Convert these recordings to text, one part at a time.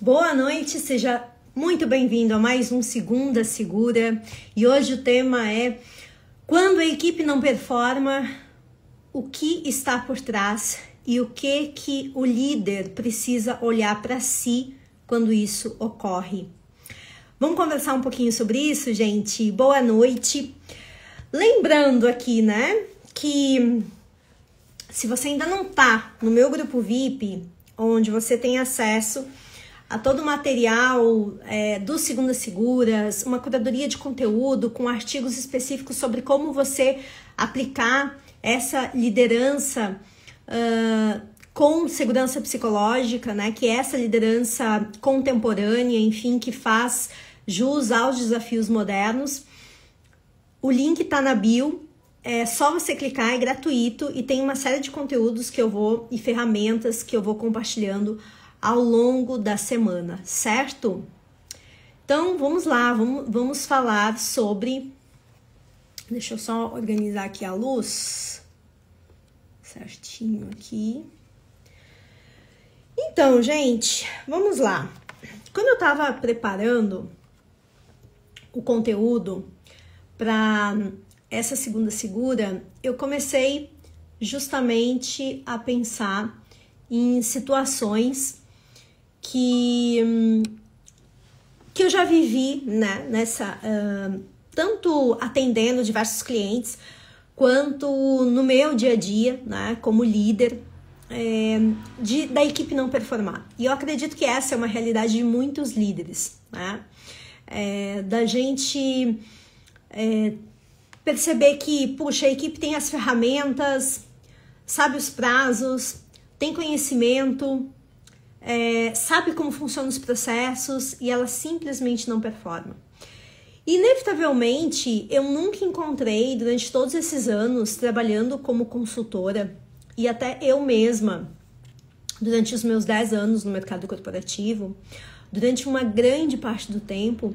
Boa noite, seja muito bem-vindo a mais um Segunda Segura. E hoje o tema é: quando a equipe não performa, o que está por trás e o que o líder precisa olhar para si quando isso ocorre. Vamos conversar um pouquinho sobre isso, gente? Boa noite. Lembrando aqui, né, que se você ainda não tá no meu grupo VIP, onde você tem acesso a todo o material do Segunda Seguras, uma curadoria de conteúdo com artigos específicos sobre como você aplicar essa liderança com segurança psicológica, né? Que é essa liderança contemporânea, enfim, que faz jus aos desafios modernos. O link tá na bio, é só você clicar, é gratuito e tem uma série de conteúdos e ferramentas que eu vou compartilhando ao longo da semana, certo? Então, vamos lá, vamos falar sobre... Deixa eu só organizar aqui a luz. Certinho aqui. Então, gente, vamos lá. Quando eu tava preparando o conteúdo para essa Segunda Segura, eu comecei justamente a pensar em situações que eu já vivi, né, tanto atendendo diversos clientes, quanto no meu dia a dia, né, como líder, da equipe não performar. E eu acredito que essa é uma realidade de muitos líderes, né, da gente perceber que, puxa, a equipe tem as ferramentas, sabe os prazos, tem conhecimento, sabe como funcionam os processos e ela simplesmente não performa. Inevitavelmente, eu nunca encontrei, durante todos esses anos, trabalhando como consultora, e até eu mesma, durante os meus 10 anos no mercado corporativo, durante uma grande parte do tempo,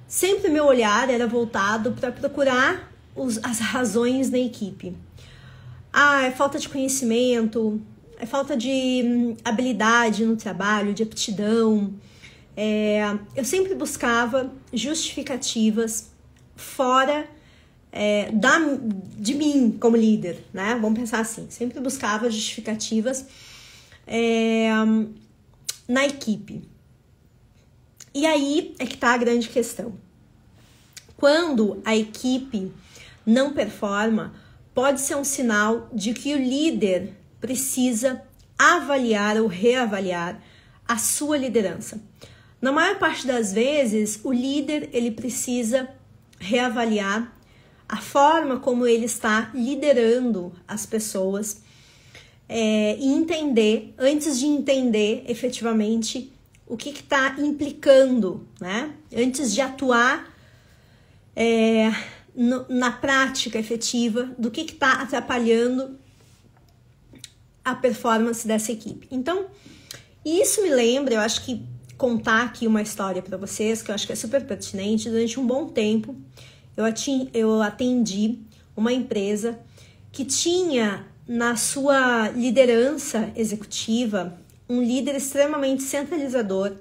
sempre meu olhar era voltado para procurar as razões da equipe. É falta de conhecimento, é falta de habilidade no trabalho, de aptidão. Eu sempre buscava justificativas fora de mim como líder, né? Vamos pensar assim, sempre buscava justificativas na equipe. E aí é que tá a grande questão. Quando a equipe não performa, pode ser um sinal de que o líder precisa avaliar ou reavaliar a sua liderança. Na maior parte das vezes, o líder ele precisa reavaliar a forma como ele está liderando as pessoas e entender, antes de entender efetivamente o que está implicando, né? Antes de atuar na prática efetiva do que está atrapalhando a performance dessa equipe. Então, isso me lembra, eu acho que contar aqui uma história para vocês, que eu acho que é super pertinente. Durante um bom tempo, eu atendi uma empresa que tinha na sua liderança executiva um líder extremamente centralizador,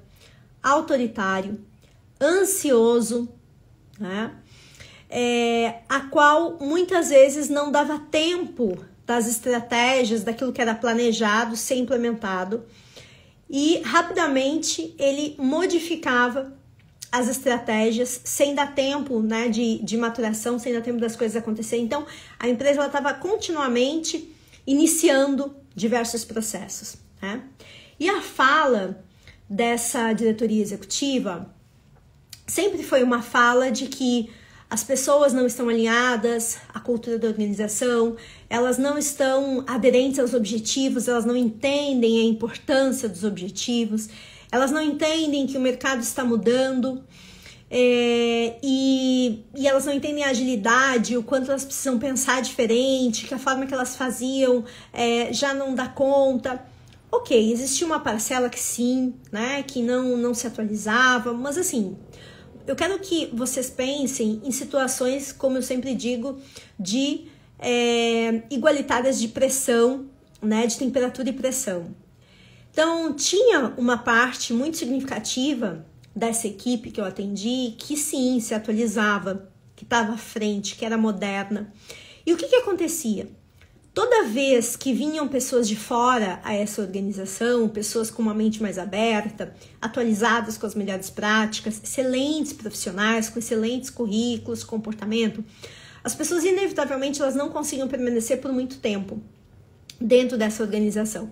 autoritário, ansioso, né? A qual muitas vezes não dava tempo das estratégias, daquilo que era planejado, ser implementado, e rapidamente ele modificava as estratégias sem dar tempo, né, de maturação, sem dar tempo das coisas acontecerem. Então, a empresa estava continuamente iniciando diversos processos, né? E a fala dessa diretoria executiva sempre foi uma fala de que as pessoas não estão alinhadas à cultura da organização, elas não estão aderentes aos objetivos, elas não entendem a importância dos objetivos, elas não entendem que o mercado está mudando e elas não entendem a agilidade, o quanto elas precisam pensar diferente, que a forma que elas faziam já não dá conta. Ok, existia uma parcela que sim, né, que não se atualizava, mas assim... Eu quero que vocês pensem em situações, como eu sempre digo, de igualitárias de pressão, né, de temperatura e pressão. Então, tinha uma parte muito significativa dessa equipe que eu atendi que sim, se atualizava, que estava à frente, que era moderna. E o que acontecia? Toda vez que vinham pessoas de fora a essa organização, pessoas com uma mente mais aberta, atualizadas com as melhores práticas, excelentes profissionais, com excelentes currículos, comportamento, as pessoas inevitavelmente elas não conseguiam permanecer por muito tempo dentro dessa organização.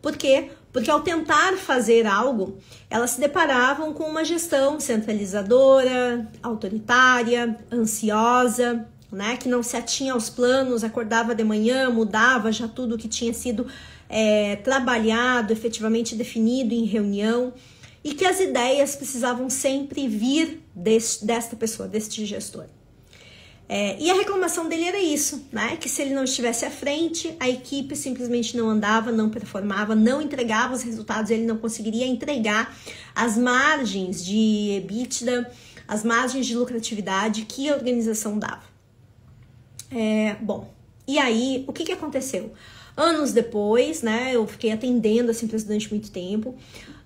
Por quê? Porque ao tentar fazer algo, elas se deparavam com uma gestão centralizadora, autoritária, ansiosa, né, que não se atinha aos planos, acordava de manhã, mudava já tudo que tinha sido trabalhado, efetivamente definido em reunião, e que as ideias precisavam sempre vir desta pessoa, deste gestor. E a reclamação dele era isso, né, que se ele não estivesse à frente, a equipe simplesmente não andava, não performava, não entregava os resultados, ele não conseguiria entregar as margens de EBITDA, as margens de lucratividade que a organização dava. Bom, e aí, o que aconteceu? Anos depois, né, eu fiquei atendendo essa empresa durante muito tempo.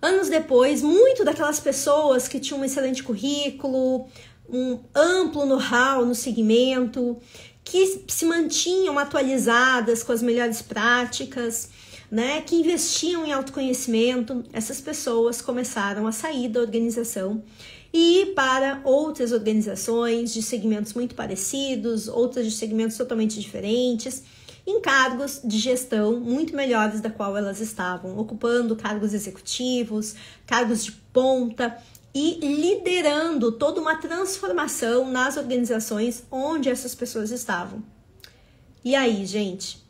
Anos depois, muito daquelas pessoas que tinham um excelente currículo, um amplo know-how no segmento, que se mantinham atualizadas com as melhores práticas, né, que investiam em autoconhecimento, essas pessoas começaram a sair da organização e ir para outras organizações de segmentos muito parecidos, outras de segmentos totalmente diferentes, em cargos de gestão muito melhores da qual elas estavam, ocupando cargos executivos, cargos de ponta e liderando toda uma transformação nas organizações onde essas pessoas estavam. E aí, gente,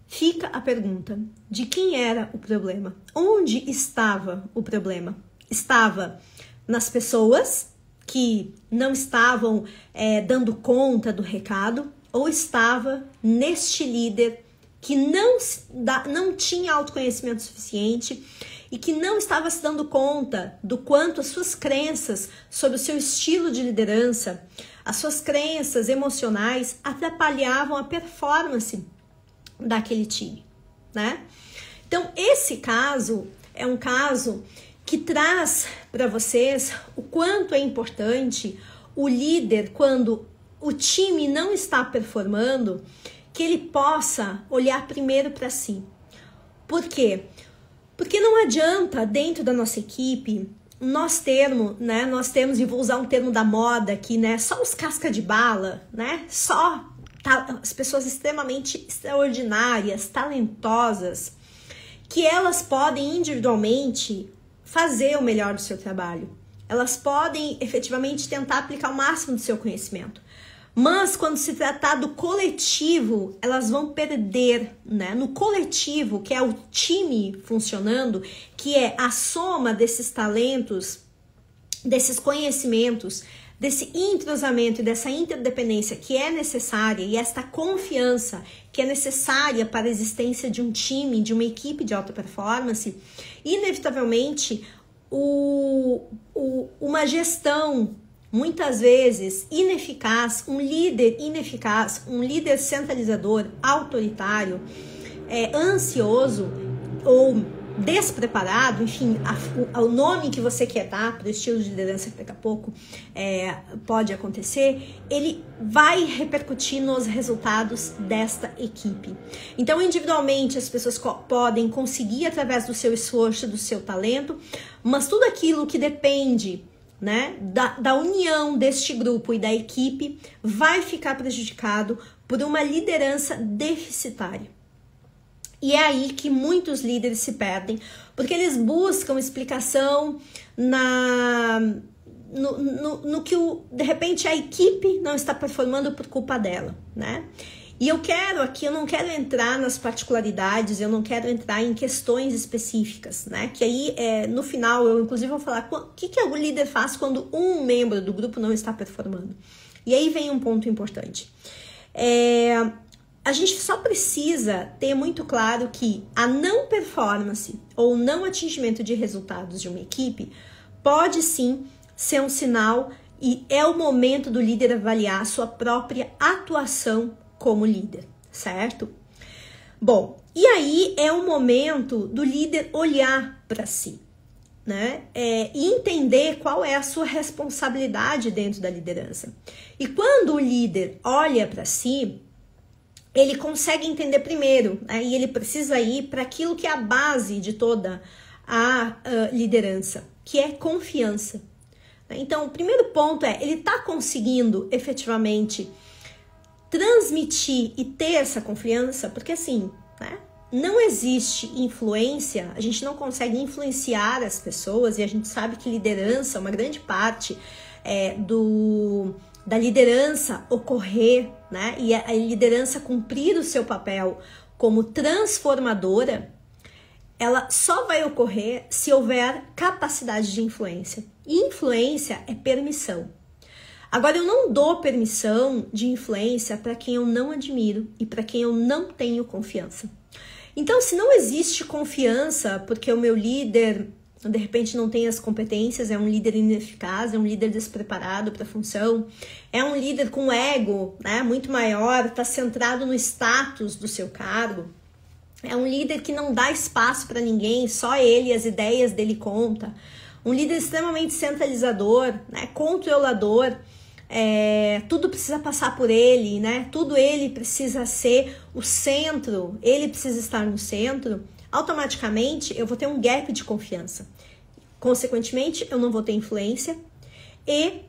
fica a pergunta, de quem era o problema? Onde estava o problema? Estava nas pessoas que não estavam dando conta do recado, ou estava neste líder que não tinha autoconhecimento suficiente e que não estava se dando conta do quanto as suas crenças sobre o seu estilo de liderança, as suas crenças emocionais atrapalhavam a performance daquele time, né? Então, esse caso é um caso que traz para vocês o quanto é importante o líder, quando o time não está performando, que ele possa olhar primeiro para si. Por quê? Porque não adianta dentro da nossa equipe nós temos, e vou usar um termo da moda aqui, né? Só os casca de bala, né? Só as pessoas extremamente extraordinárias, talentosas, que elas podem individualmente fazer o melhor do seu trabalho. Elas podem efetivamente tentar aplicar o máximo do seu conhecimento. Mas quando se tratar do coletivo, elas vão perder, né? No coletivo, que é o time funcionando, que é a soma desses talentos, desses conhecimentos, desse entrosamento e dessa interdependência que é necessária, e esta confiança que é necessária para a existência de um time, de uma equipe de alta performance, inevitavelmente uma gestão muitas vezes ineficaz, um líder ineficaz, um líder centralizador, autoritário, ansioso ou despreparado, enfim, o nome que você quer dar para o estilo de liderança que daqui a pouco pode acontecer, ele vai repercutir nos resultados desta equipe. Então, individualmente, as pessoas podem conseguir através do seu esforço, do seu talento, mas tudo aquilo que depende, né, da união deste grupo e da equipe vai ficar prejudicado por uma liderança deficitária. E é aí que muitos líderes se perdem, porque eles buscam explicação no que de repente a equipe não está performando por culpa dela, né? E eu não quero entrar nas particularidades, eu não quero entrar em questões específicas, né? Que aí, no final, eu inclusive vou falar o que o líder faz quando um membro do grupo não está performando. E aí vem um ponto importante. A gente só precisa ter muito claro que a não performance ou não atingimento de resultados de uma equipe pode sim ser um sinal e é o momento do líder avaliar a sua própria atuação como líder, certo? Bom, e aí é o momento do líder olhar para si, né? E entender qual é a sua responsabilidade dentro da liderança. E quando o líder olha para si, ele consegue entender primeiro, né? E ele precisa ir para aquilo que é a base de toda a liderança, que é confiança. Então, o primeiro ponto é, ele está conseguindo efetivamente transmitir e ter essa confiança, porque assim, né? Não existe influência, a gente não consegue influenciar as pessoas, e a gente sabe que liderança, uma grande parte da liderança ocorrer, né? E a liderança cumprir o seu papel como transformadora, ela só vai ocorrer se houver capacidade de influência. E influência é permissão. Agora, eu não dou permissão de influência para quem eu não admiro e para quem eu não tenho confiança. Então, se não existe confiança porque o meu líder, de repente, não tem as competências, é um líder ineficaz, é um líder despreparado para a função, é um líder com ego, né, muito maior, está centrado no status do seu cargo, é um líder que não dá espaço para ninguém, só ele, as ideias dele contam, um líder extremamente centralizador, né, controlador, tudo precisa passar por ele, né? Tudo ele precisa ser o centro, ele precisa estar no centro. Automaticamente eu vou ter um gap de confiança. Consequentemente, eu não vou ter influência e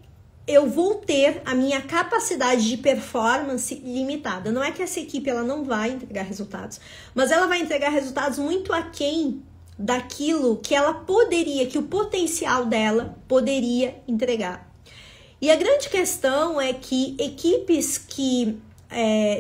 eu vou ter a minha capacidade de performance limitada. Não é que essa equipe ela não vai entregar resultados, mas ela vai entregar resultados muito aquém daquilo que ela poderia, que o potencial dela poderia entregar. E a grande questão é que equipes que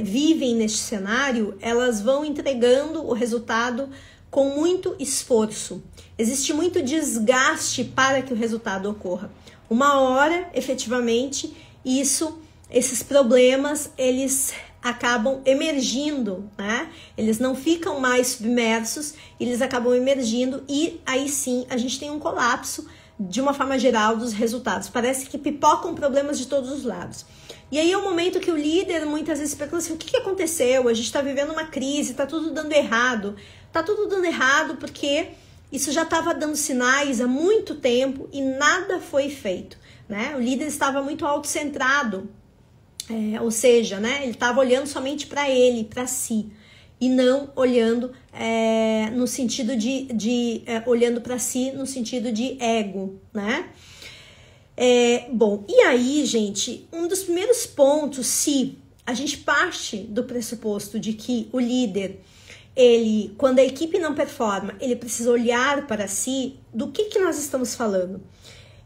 vivem neste cenário, elas vão entregando o resultado com muito esforço. Existe muito desgaste para que o resultado ocorra. Uma hora, efetivamente, esses problemas, eles acabam emergindo, né? Eles não ficam mais submersos, eles acabam emergindo e aí sim a gente tem um colapso de uma forma geral dos resultados. Parece que pipocam problemas de todos os lados. E aí é o momento que o líder muitas vezes pergunta assim, o que aconteceu? A gente está vivendo uma crise, está tudo dando errado. Está tudo dando errado porque isso já estava dando sinais há muito tempo e nada foi feito, né? O líder estava muito autocentrado, ou seja, né, ele estava olhando somente para ele, para si, e não olhando no sentido olhando para si no sentido de ego, né? Bom, e aí, gente, um dos primeiros pontos, se a gente parte do pressuposto de que o líder, quando a equipe não performa, ele precisa olhar para si, do que nós estamos falando?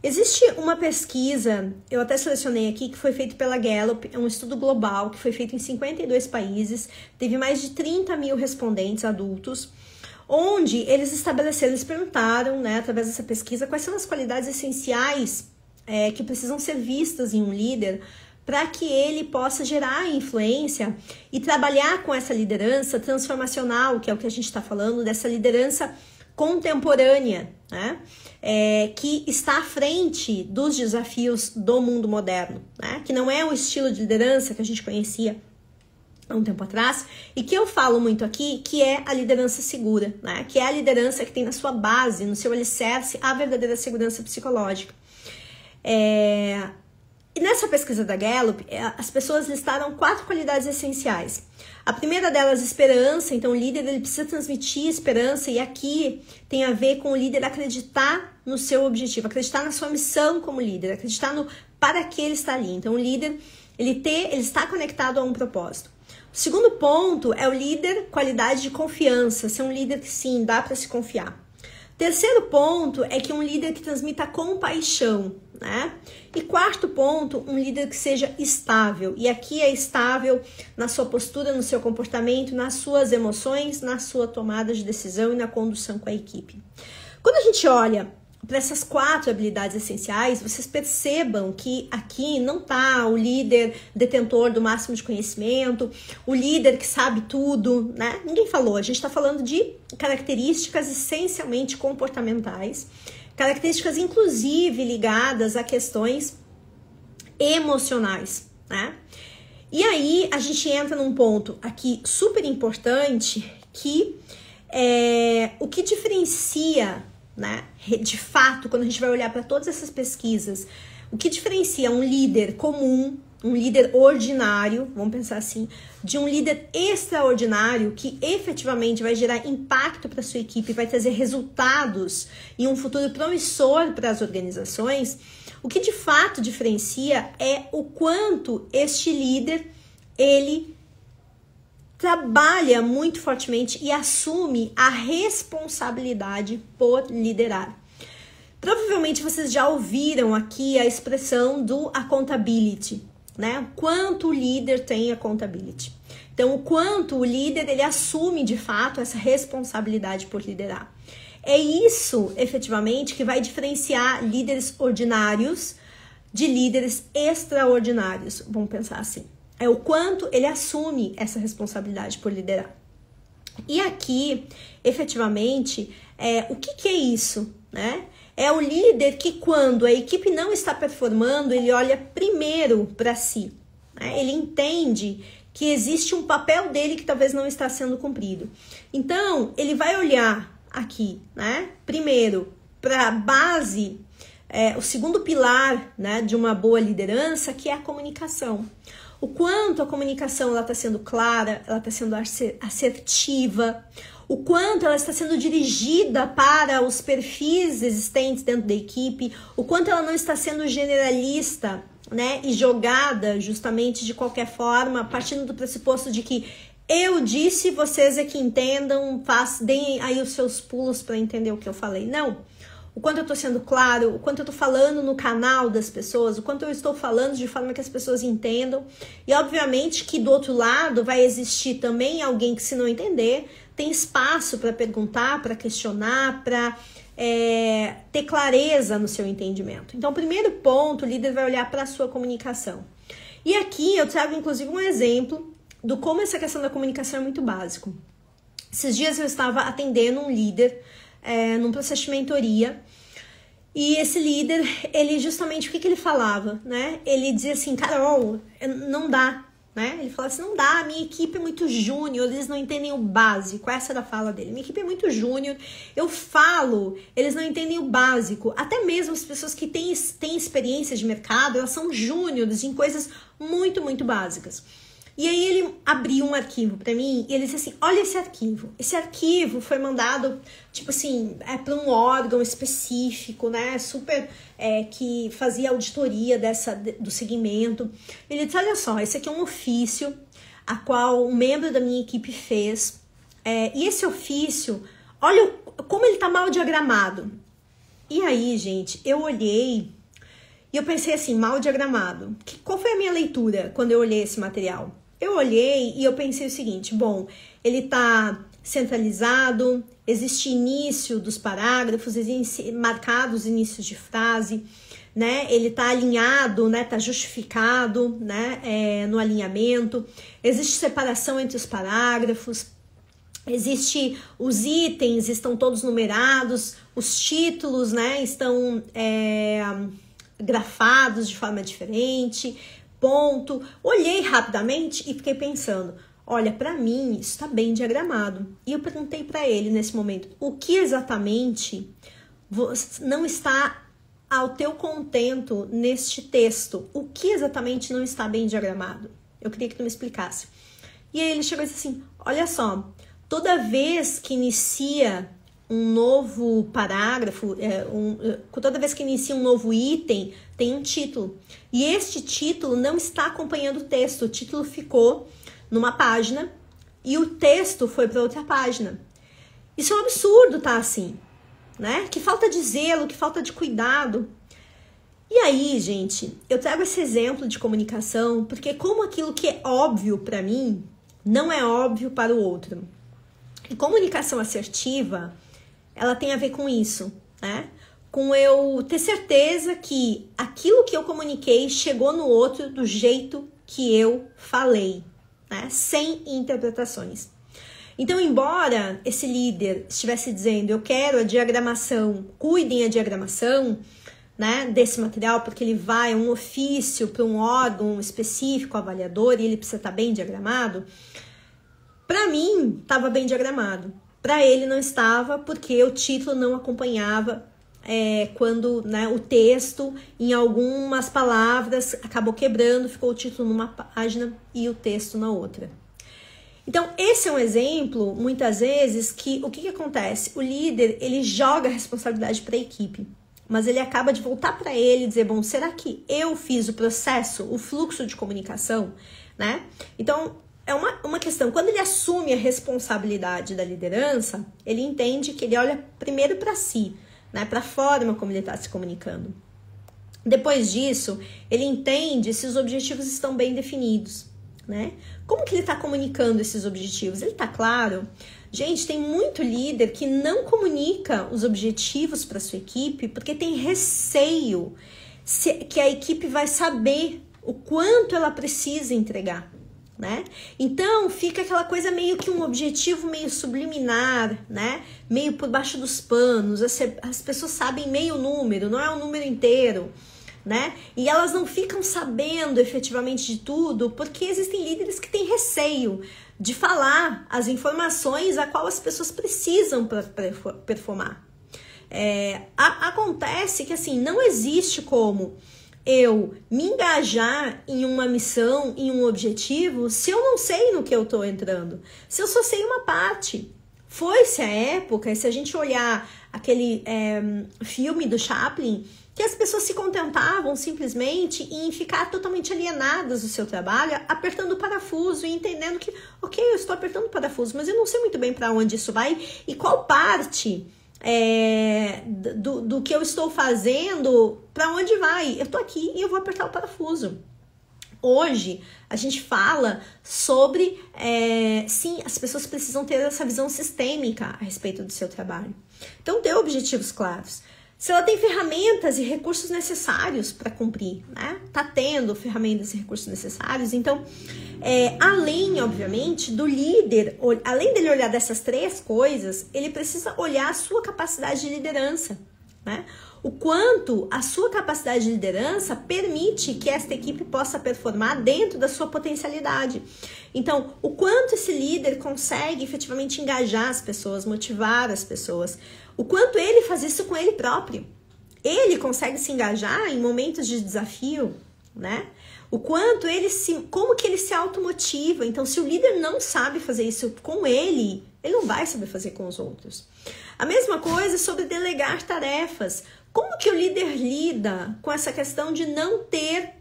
Existe uma pesquisa, eu até selecionei aqui, que foi feita pela Gallup, é um estudo global que foi feito em 52 países, teve mais de 30 mil respondentes adultos, onde eles estabeleceram, eles perguntaram, né, através dessa pesquisa, quais são as qualidades essenciais que precisam ser vistas em um líder para que ele possa gerar influência e trabalhar com essa liderança transformacional, que é o que a gente está falando, dessa liderança contemporânea, né? Que está à frente dos desafios do mundo moderno, né? Que não é o estilo de liderança que a gente conhecia há um tempo atrás, e que eu falo muito aqui, que é a liderança segura, né? Que é a liderança que tem na sua base, no seu alicerce, a verdadeira segurança psicológica. E nessa pesquisa da Gallup, as pessoas listaram 4 qualidades essenciais. A primeira delas, esperança. Então, o líder ele precisa transmitir esperança, e aqui tem a ver com o líder acreditar no seu objetivo, acreditar na sua missão como líder, acreditar no para que ele está ali. Então, o líder ele está conectado a um propósito. O segundo ponto é o líder, qualidade de confiança, ser um líder que sim, dá para se confiar. Terceiro ponto é que um líder que transmita compaixão, né? E quarto ponto, um líder que seja estável. E aqui é estável na sua postura, no seu comportamento, nas suas emoções, na sua tomada de decisão e na condução com a equipe. Quando a gente olha para essas 4 habilidades essenciais, vocês percebam que aqui não está o líder detentor do máximo de conhecimento, o líder que sabe tudo, né? Ninguém falou, a gente está falando de características essencialmente comportamentais, características inclusive ligadas a questões emocionais, né? E aí a gente entra num ponto aqui super importante, que o que diferencia, né, de fato, quando a gente vai olhar para todas essas pesquisas, o que diferencia um líder comum, um líder ordinário, vamos pensar assim, de um líder extraordinário que efetivamente vai gerar impacto para sua equipe, vai trazer resultados e um futuro promissor para as organizações, o que de fato diferencia é o quanto este líder, ele trabalha muito fortemente e assume a responsabilidade por liderar. Provavelmente vocês já ouviram aqui a expressão do accountability, né? Quanto o líder tem accountability. Então, o quanto o líder, ele assume de fato essa responsabilidade por liderar. É isso, efetivamente, que vai diferenciar líderes ordinários de líderes extraordinários. Vamos pensar assim. É o quanto ele assume essa responsabilidade por liderar. E aqui, efetivamente, o que é isso, né? É o líder que, quando a equipe não está performando, ele olha primeiro para si, né? Ele entende que existe um papel dele que talvez não está sendo cumprido. Então, ele vai olhar aqui, né? Primeiro, para a base, o segundo pilar, né, de uma boa liderança, que é a comunicação. O quanto a comunicação está sendo clara, ela está sendo assertiva, o quanto ela está sendo dirigida para os perfis existentes dentro da equipe, o quanto ela não está sendo generalista, né, e jogada justamente de qualquer forma, partindo do pressuposto de que eu disse, vocês é que entendam, deem aí os seus pulos para entender o que eu falei. Não. O quanto eu estou sendo claro, o quanto eu estou falando no canal das pessoas, o quanto eu estou falando de forma que as pessoas entendam. E obviamente que do outro lado vai existir também alguém que, se não entender, tem espaço para perguntar, para questionar, para ter clareza no seu entendimento. Então, o primeiro ponto, o líder vai olhar para a sua comunicação. E aqui eu trago inclusive um exemplo do como essa questão da comunicação é muito básico. Esses dias eu estava atendendo um líder num processo de mentoria, e esse líder, ele justamente, o que ele falava, né? Ele dizia assim, Carol, não dá, né? Ele falava assim, não dá, minha equipe é muito júnior, eles não entendem o básico. Essa era a fala dele, minha equipe é muito júnior, eu falo, eles não entendem o básico. Até mesmo as pessoas que têm experiência de mercado, elas são júniores em coisas muito, muito básicas. E aí ele abriu um arquivo para mim e ele disse assim, olha esse arquivo. Esse arquivo foi mandado, tipo assim, para um órgão específico, né, super, que fazia auditoria do segmento. Ele disse, olha só, esse aqui é um ofício a qual um membro da minha equipe fez. E esse ofício, olha como ele tá mal diagramado. E aí, gente, eu olhei e eu pensei assim, mal diagramado. Qual foi a minha leitura quando eu olhei esse material? Eu olhei e eu pensei o seguinte, bom, ele está centralizado, existe início dos parágrafos, existe marcados inícios de frase, né? Ele está alinhado, né? Está justificado, né? No alinhamento, existe separação entre os parágrafos, existe os itens, estão todos numerados, os títulos, né? Estão grafados de forma diferente, ponto. Olhei rapidamente e fiquei pensando, olha, para mim isso está bem diagramado. E eu perguntei para ele nesse momento, o que exatamente não está ao teu contento neste texto? O que exatamente não está bem diagramado? Eu queria que tu me explicasse. E aí ele chegou e disse assim, olha só, toda vez que inicia um novo parágrafo, toda vez que inicia um novo item, tem um título. E este título não está acompanhando o texto. O título ficou numa página e o texto foi para outra página. Isso é um absurdo, tá assim, né? Que falta de zelo, que falta de cuidado. E aí, gente, eu trago esse exemplo de comunicação porque como aquilo que é óbvio para mim não é óbvio para o outro. E comunicação assertiva, ela tem a ver com isso, né? Com eu ter certeza que aquilo que eu comuniquei chegou no outro do jeito que eu falei, né? Sem interpretações. Então, embora esse líder estivesse dizendo, eu quero a diagramação, cuidem a diagramação, né, desse material, porque ele vai um ofício para um órgão específico, avaliador, e ele precisa estar bem diagramado, Para mim, estava bem diagramado. Para ele não estava, porque o título não acompanhava quando, né, o texto, em algumas palavras, acabou quebrando, ficou o título numa página e o texto na outra. Então, esse é um exemplo, muitas vezes, que o que acontece? O líder, ele joga a responsabilidade para a equipe, mas ele acaba de voltar para ele e dizer, bom, será que eu fiz o processo, o fluxo de comunicação, né? Então, é uma questão, quando ele assume a responsabilidade da liderança, ele entende que ele olha primeiro para si, né, para a forma como ele está se comunicando. Depois disso, ele entende se os objetivos estão bem definidos, né? Como que ele está comunicando esses objetivos? Ele está claro? Gente, tem muito líder que não comunica os objetivos para sua equipe porque tem receio que a equipe vai saber o quanto ela precisa entregar, né? Então, fica aquela coisa meio que um objetivo meio subliminar, né? Meio por baixo dos panos, as pessoas sabem meio número, não é um número inteiro, né? E elas não ficam sabendo efetivamente de tudo, porque existem líderes que têm receio de falar as informações a qual as pessoas precisam para performar. Acontece que assim, não existe como eu me engajar em uma missão, em um objetivo, se eu não sei no que eu estou entrando, se eu só sei uma parte. Foi-se a época, se a gente olhar aquele filme do Chaplin, que as pessoas se contentavam simplesmente em ficar totalmente alienadas do seu trabalho, apertando o parafuso e entendendo que, ok, eu estou apertando o parafuso, mas eu não sei muito bem para onde isso vai e qual parte do que eu estou fazendo, para onde vai. Eu estou aqui e eu vou apertar o parafuso. Hoje, a gente fala sobre, sim, as pessoas precisam ter essa visão sistêmica a respeito do seu trabalho. Então, ter objetivos claros. Se ela tem ferramentas e recursos necessários para cumprir, né? Tá tendo ferramentas e recursos necessários. Então, além, obviamente, do líder, além dele olhar dessas três coisas, ele precisa olhar a sua capacidade de liderança, né? O quanto a sua capacidade de liderança permite que esta equipe possa performar dentro da sua potencialidade. Então, o quanto esse líder consegue efetivamente engajar as pessoas, motivar as pessoas, o quanto ele faz isso com ele próprio. Ele consegue se engajar em momentos de desafio, né? O quanto como que ele se automotiva. Então, se o líder não sabe fazer isso com ele não vai saber fazer com os outros. A mesma coisa sobre delegar tarefas. Como que o líder lida com essa questão de não ter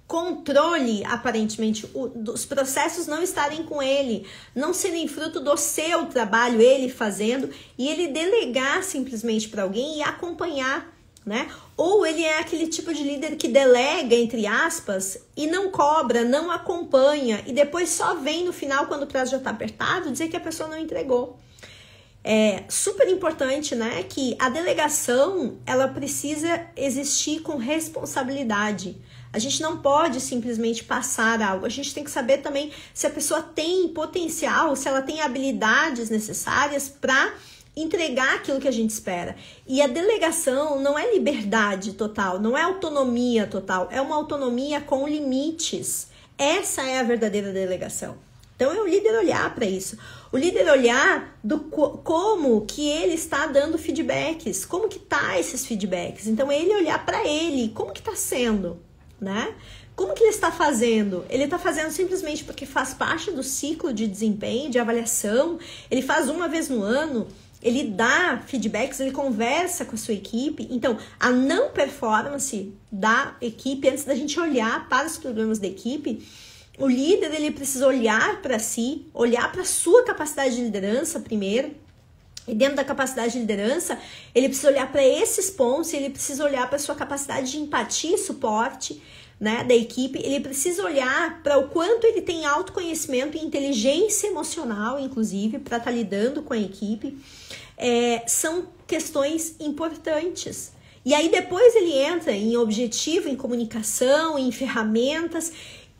controle, aparentemente, dos processos não estarem com ele, não serem fruto do seu trabalho, ele fazendo, e ele delegar simplesmente para alguém e acompanhar, né? Ou ele é aquele tipo de líder que delega, entre aspas, e não cobra, não acompanha, e depois só vem no final, quando o prazo já está apertado, dizer que a pessoa não entregou. É super importante, né, que a delegação, ela precisa existir com responsabilidade. A gente não pode simplesmente passar algo. A gente tem que saber também se a pessoa tem potencial, se ela tem habilidades necessárias para entregar aquilo que a gente espera. E a delegação não é liberdade total, não é autonomia total, é uma autonomia com limites. Essa é a verdadeira delegação. Então, é o líder olhar para isso. O líder olhar como que ele está dando feedbacks, como que tá esses feedbacks. Então, ele olhar para ele, como que tá sendo, né? Como que ele está fazendo? Ele está fazendo simplesmente porque faz parte do ciclo de desempenho, de avaliação. Ele faz uma vez no ano, ele dá feedbacks, ele conversa com a sua equipe. Então, a não performance da equipe, antes da gente olhar para os problemas da equipe, o líder, ele precisa olhar para si, olhar para a sua capacidade de liderança primeiro. E dentro da capacidade de liderança, ele precisa olhar para esses pontos, ele precisa olhar para a sua capacidade de empatia e suporte, né, da equipe. Ele precisa olhar para o quanto ele tem autoconhecimento e inteligência emocional, inclusive, para estar lidando com a equipe. São questões importantes. E aí depois ele entra em objetivo, em comunicação, em ferramentas.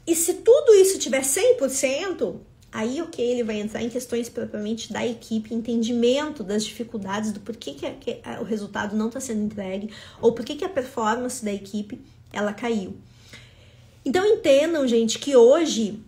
E se tudo isso tiver 100%, aí ok, ele vai entrar em questões propriamente da equipe, entendimento das dificuldades, do porquê que o resultado não está sendo entregue, ou porquê que a performance da equipe ela caiu. Então entendam, gente, que hoje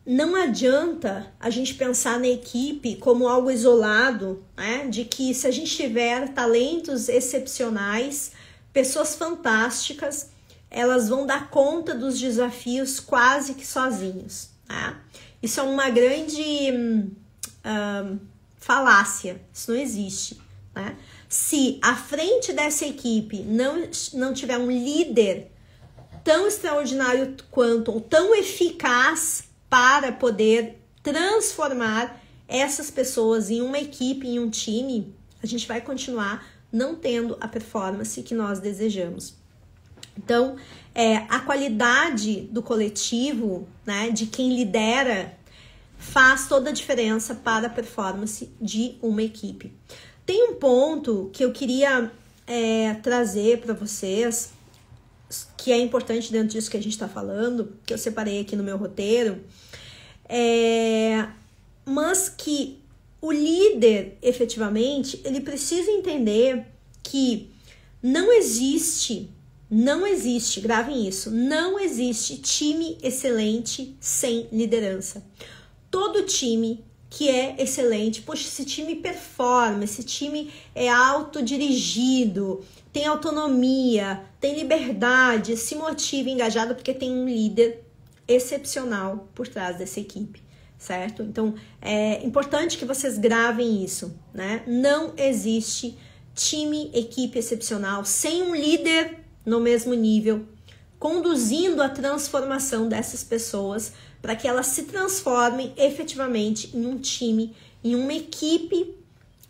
não adianta a gente pensar na equipe como algo isolado, né? De que se a gente tiver talentos excepcionais, pessoas fantásticas, elas vão dar conta dos desafios quase que sozinhos, né? Isso é uma grande falácia, isso não existe, né? Se à frente dessa equipe não tiver um líder tão extraordinário quanto, ou tão eficaz para poder transformar essas pessoas em uma equipe, em um time, a gente vai continuar não tendo a performance que nós desejamos. Então, a qualidade do coletivo, né, de quem lidera, faz toda a diferença para a performance de uma equipe. Tem um ponto que eu queria trazer para vocês, que é importante dentro disso que a gente está falando, que eu separei aqui no meu roteiro, mas que o líder, efetivamente, ele precisa entender que não existe, gravem isso, não existe time excelente sem liderança. Todo time que é excelente, poxa, esse time performa, esse time é autodirigido, tem autonomia, tem liberdade, se motiva, engajado, porque tem um líder excepcional por trás dessa equipe, certo? Então, é importante que vocês gravem isso, né? Não existe time, equipe excepcional sem um líder no mesmo nível, conduzindo a transformação dessas pessoas para que elas se transformem efetivamente em um time, em uma equipe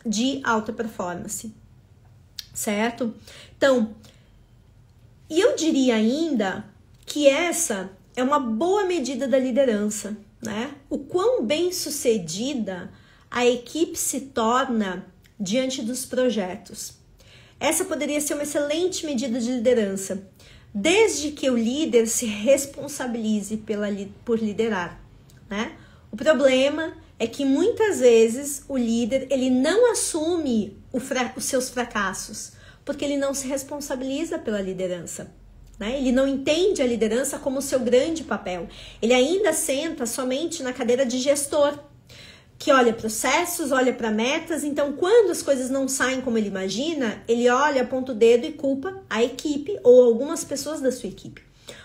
de alta performance, certo? Então, e eu diria ainda que essa é uma boa medida da liderança, né? O quão bem sucedida a equipe se torna diante dos projetos. Essa poderia ser uma excelente medida de liderança, desde que o líder se responsabilize por liderar, né? O problema é que muitas vezes o líder ele não assume os seus fracassos, porque ele não se responsabiliza pela liderança, né? Ele não entende a liderança como seu grande papel. Ele ainda senta somente na cadeira de gestor, que olha processos, olha para metas. Então, quando as coisas não saem como ele imagina, ele olha, aponta o dedo e culpa a equipe ou algumas pessoas da sua equipe.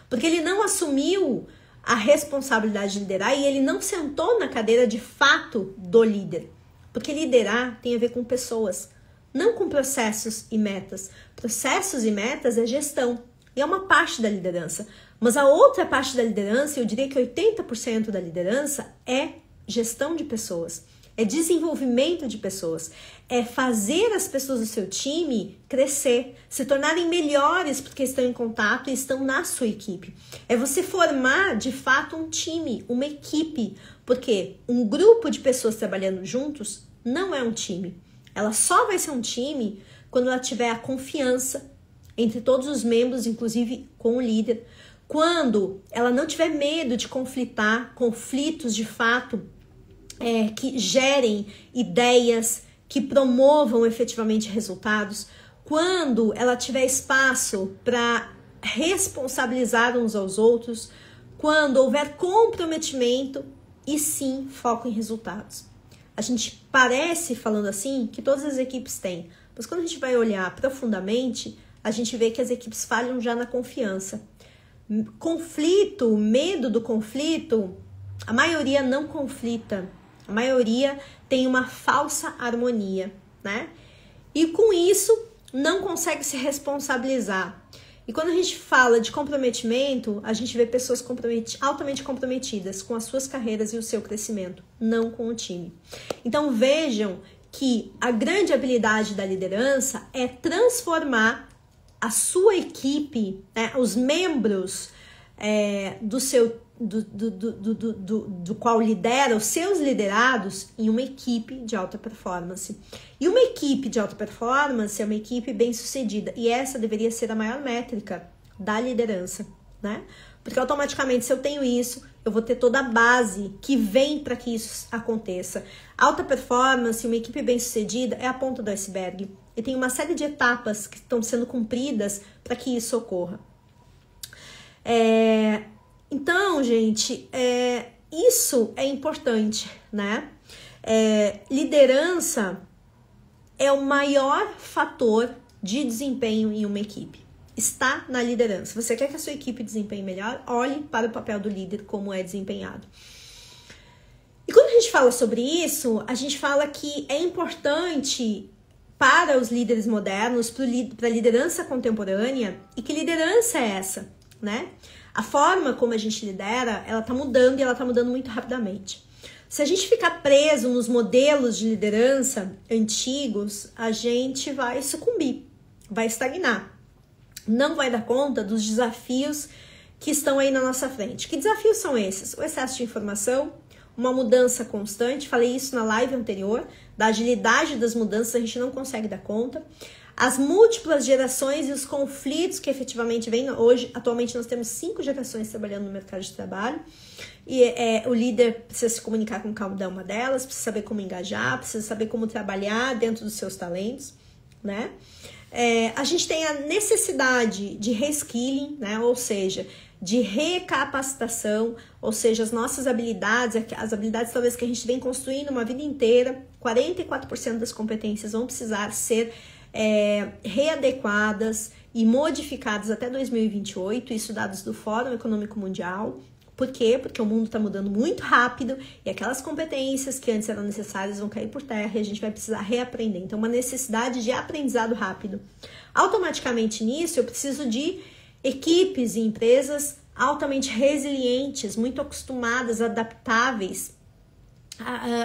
Porque ele não assumiu a responsabilidade de liderar e ele não sentou na cadeira de fato do líder. Porque liderar tem a ver com pessoas, não com processos e metas. Processos e metas é gestão e é uma parte da liderança. Mas a outra parte da liderança, eu diria que 80% da liderança é gestão de pessoas, é desenvolvimento de pessoas, é fazer as pessoas do seu time crescer, se tornarem melhores porque estão em contato e estão na sua equipe. É você formar de fato um time, uma equipe, porque um grupo de pessoas trabalhando juntos não é um time. Ela só vai ser um time quando ela tiver a confiança entre todos os membros, inclusive com o líder, quando ela não tiver medo de conflitar, conflitos de fato, que gerem ideias, que promovam efetivamente resultados, quando ela tiver espaço para responsabilizar uns aos outros, quando houver comprometimento e sim foco em resultados. A gente parece, falando assim, que todas as equipes têm, mas quando a gente vai olhar profundamente, a gente vê que as equipes falham já na confiança. Conflito, medo do conflito, a maioria não conflita. A maioria tem uma falsa harmonia, né? E com isso não consegue se responsabilizar. E quando a gente fala de comprometimento, a gente vê pessoas altamente comprometidas com as suas carreiras e o seu crescimento, não com o time. Então vejam que a grande habilidade da liderança é transformar a sua equipe, né, os membros do qual lidera, os seus liderados, em uma equipe de alta performance. E uma equipe de alta performance é uma equipe bem sucedida. E essa deveria ser a maior métrica da liderança, né? Porque automaticamente, se eu tenho isso, eu vou ter toda a base que vem para que isso aconteça. Alta performance, uma equipe bem sucedida, é a ponta do iceberg. E tem uma série de etapas que estão sendo cumpridas para que isso ocorra. Então, gente, isso é importante, né? Liderança é o maior fator de desempenho em uma equipe. Está na liderança. Você quer que a sua equipe desempenhe melhor? Olhe para o papel do líder, como é desempenhado. E quando a gente fala sobre isso, a gente fala que é importante para os líderes modernos, para a liderança contemporânea, e que liderança é essa, né? A forma como a gente lidera, ela está mudando e ela está mudando muito rapidamente. Se a gente ficar preso nos modelos de liderança antigos, a gente vai sucumbir, vai estagnar. Não vai dar conta dos desafios que estão aí na nossa frente. Que desafios são esses? O excesso de informação, uma mudança constante, falei isso na live anterior, da agilidade das mudanças a gente não consegue dar conta. As múltiplas gerações e os conflitos que efetivamente vêm hoje. Atualmente nós temos 5 gerações trabalhando no mercado de trabalho. E o líder precisa se comunicar com cada uma delas, precisa saber como engajar, precisa saber como trabalhar dentro dos seus talentos, né? A gente tem a necessidade de reskilling, né? Ou seja, de recapacitação, ou seja, as nossas habilidades, as habilidades talvez que a gente vem construindo uma vida inteira, 44% das competências vão precisar ser readequadas e modificadas até 2028, isso dados do Fórum Econômico Mundial. Por quê? Porque o mundo está mudando muito rápido e aquelas competências que antes eram necessárias vão cair por terra e a gente vai precisar reaprender. Então, uma necessidade de aprendizado rápido. Automaticamente nisso, eu preciso de equipes e empresas altamente resilientes, muito acostumadas, adaptáveis,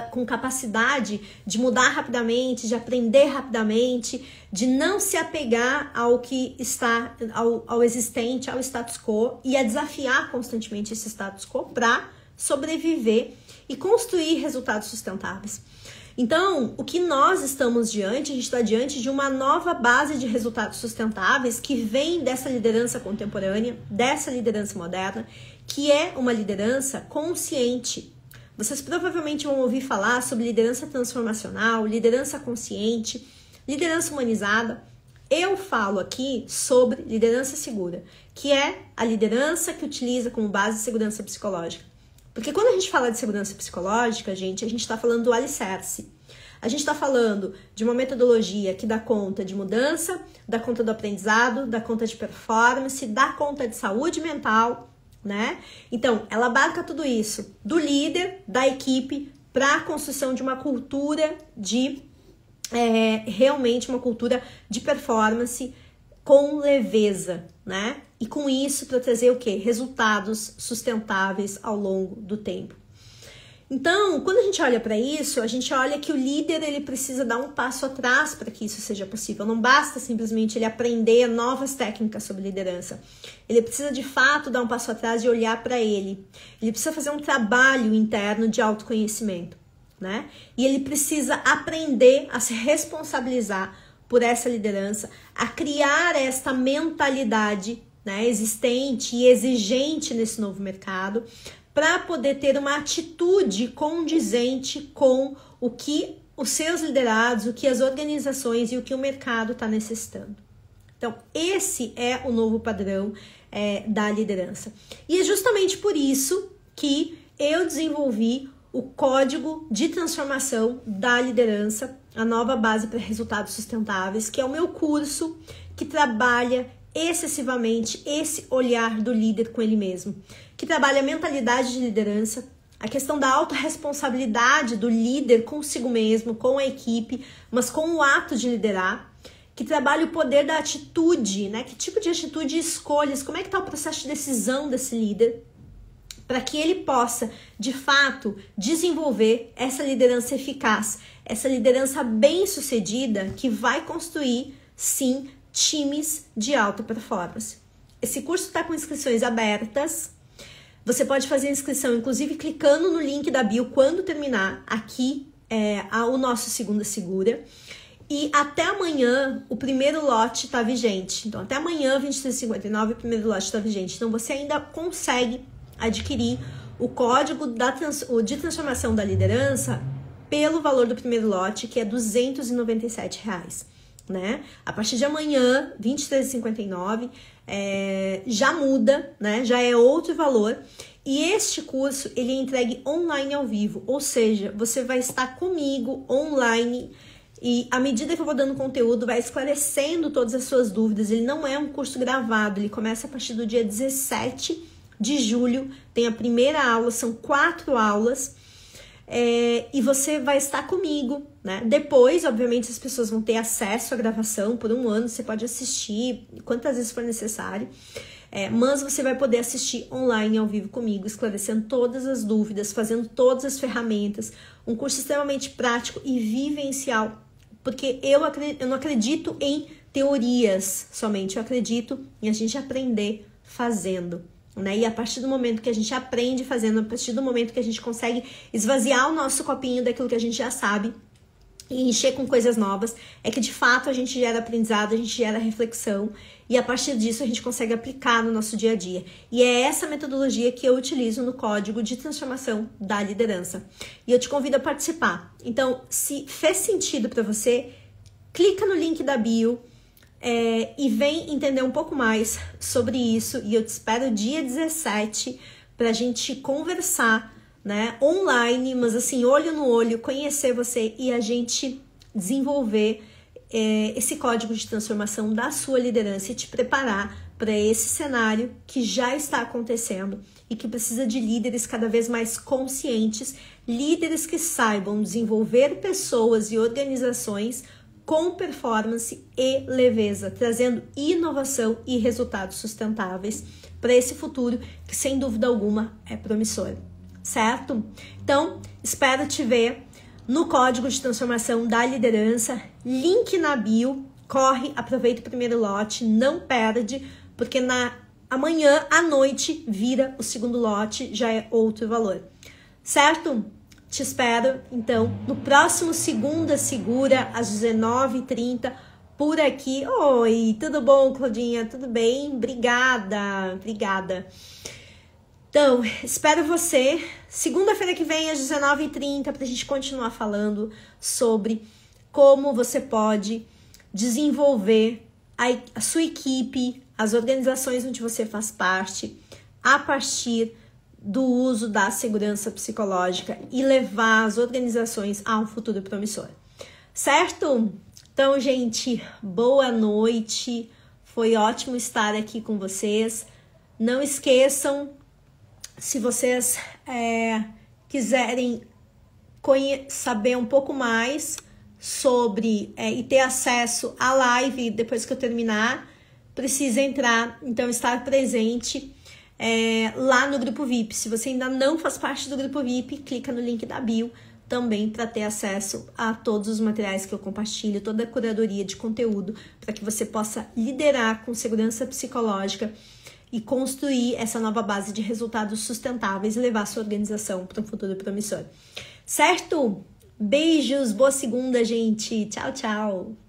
com capacidade de mudar rapidamente, de aprender rapidamente, de não se apegar ao que está, ao existente, ao status quo e a desafiar constantemente esse status quo para sobreviver e construir resultados sustentáveis. Então, o que nós estamos diante, a gente está diante de uma nova base de resultados sustentáveis que vem dessa liderança contemporânea, dessa liderança moderna, que é uma liderança consciente. Vocês provavelmente vão ouvir falar sobre liderança transformacional, liderança consciente, liderança humanizada. Eu falo aqui sobre liderança segura, que é a liderança que utiliza como base segurança psicológica. Porque quando a gente fala de segurança psicológica, gente, a gente está falando do alicerce. A gente está falando de uma metodologia que dá conta de mudança, dá conta do aprendizado, dá conta de performance, dá conta de saúde mental, né? Então, ela abarca tudo isso, do líder, da equipe, para a construção de uma cultura de, realmente uma cultura de performance com leveza, né? E com isso para trazer o quê? Resultados sustentáveis ao longo do tempo. Então, quando a gente olha para isso, a gente olha que o líder ele precisa dar um passo atrás para que isso seja possível. Não basta simplesmente ele aprender novas técnicas sobre liderança. Ele precisa de fato dar um passo atrás e olhar para ele. Ele precisa fazer um trabalho interno de autoconhecimento, né? E ele precisa aprender a se responsabilizar por essa liderança, a criar esta mentalidade, né, existente e exigente nesse novo mercado, para poder ter uma atitude condizente com o que os seus liderados, o que as organizações e o que o mercado está necessitando. Então, esse é o novo padrão da liderança. E é justamente por isso que eu desenvolvi o Código de Transformação da Liderança, a nova base para resultados sustentáveis, que é o meu curso que trabalha excessivamente esse olhar do líder com ele mesmo, que trabalha a mentalidade de liderança, a questão da autorresponsabilidade do líder consigo mesmo, com a equipe, mas com o ato de liderar, que trabalha o poder da atitude, né? Que tipo de atitude e escolhas, como é que está o processo de decisão desse líder, para que ele possa, de fato, desenvolver essa liderança eficaz, essa liderança bem-sucedida que vai construir, sim, times de alta performance. Esse curso está com inscrições abertas. Você pode fazer a inscrição, inclusive, clicando no link da bio quando terminar. Aqui o nosso Segunda Segura. E até amanhã, o primeiro lote está vigente. Então, até amanhã, 23h59, o primeiro lote está vigente. Então, você ainda consegue adquirir o código de transformação da liderança pelo valor do primeiro lote, que é R$ 297, né? A partir de amanhã, 23h59, já muda, né? Já é outro valor. E este curso, ele é entregue online ao vivo, ou seja, você vai estar comigo online e à medida que eu vou dando conteúdo, vai esclarecendo todas as suas dúvidas. Ele não é um curso gravado, ele começa a partir do dia 17 de julho, tem a primeira aula, são 4 aulas, e você vai estar comigo, né? Depois, obviamente, as pessoas vão ter acesso à gravação por 1 ano, você pode assistir quantas vezes for necessário, mas você vai poder assistir online ao vivo comigo, esclarecendo todas as dúvidas, fazendo todas as ferramentas, um curso extremamente prático e vivencial, porque eu não acredito em teorias somente, eu acredito em a gente aprender fazendo, né? E a partir do momento que a gente aprende fazendo, a partir do momento que a gente consegue esvaziar o nosso copinho daquilo que a gente já sabe e encher com coisas novas, é que de fato a gente gera aprendizado, a gente gera reflexão e a partir disso a gente consegue aplicar no nosso dia a dia. E é essa metodologia que eu utilizo no Código de Transformação da Liderança. E eu te convido a participar. Então, se fez sentido para você, clica no link da bio e vem entender um pouco mais sobre isso. E eu te espero dia 17 para a gente conversar, né, online, mas assim, olho no olho, conhecer você e a gente desenvolver esse código de transformação da sua liderança e te preparar para esse cenário que já está acontecendo e que precisa de líderes cada vez mais conscientes, líderes que saibam desenvolver pessoas e organizações com performance e leveza, trazendo inovação e resultados sustentáveis para esse futuro que, sem dúvida alguma, é promissor. Certo? Então, espero te ver no Código de Transformação da Liderança, link na bio, corre, aproveita o primeiro lote, não perde, porque amanhã à noite vira o segundo lote, já é outro valor. Certo? Te espero, então, no próximo Segunda Segura, às 19h30, por aqui. Oi, tudo bom, Claudinha? Tudo bem? Obrigada. Então, espero você segunda-feira que vem às 19h30 para a gente continuar falando sobre como você pode desenvolver a sua equipe, as organizações onde você faz parte, a partir do uso da segurança psicológica e levar as organizações a um futuro promissor. Certo? Então, gente, boa noite. Foi ótimo estar aqui com vocês. Não esqueçam, se vocês quiserem saber um pouco mais sobre e ter acesso à live depois que eu terminar, precisa entrar, então estar presente lá no Grupo VIP. Se você ainda não faz parte do Grupo VIP, clica no link da bio também para ter acesso a todos os materiais que eu compartilho, toda a curadoria de conteúdo, para que você possa liderar com segurança psicológica e construir essa nova base de resultados sustentáveis e levar sua organização para um futuro promissor. Certo? Beijos, boa segunda, gente. Tchau, tchau.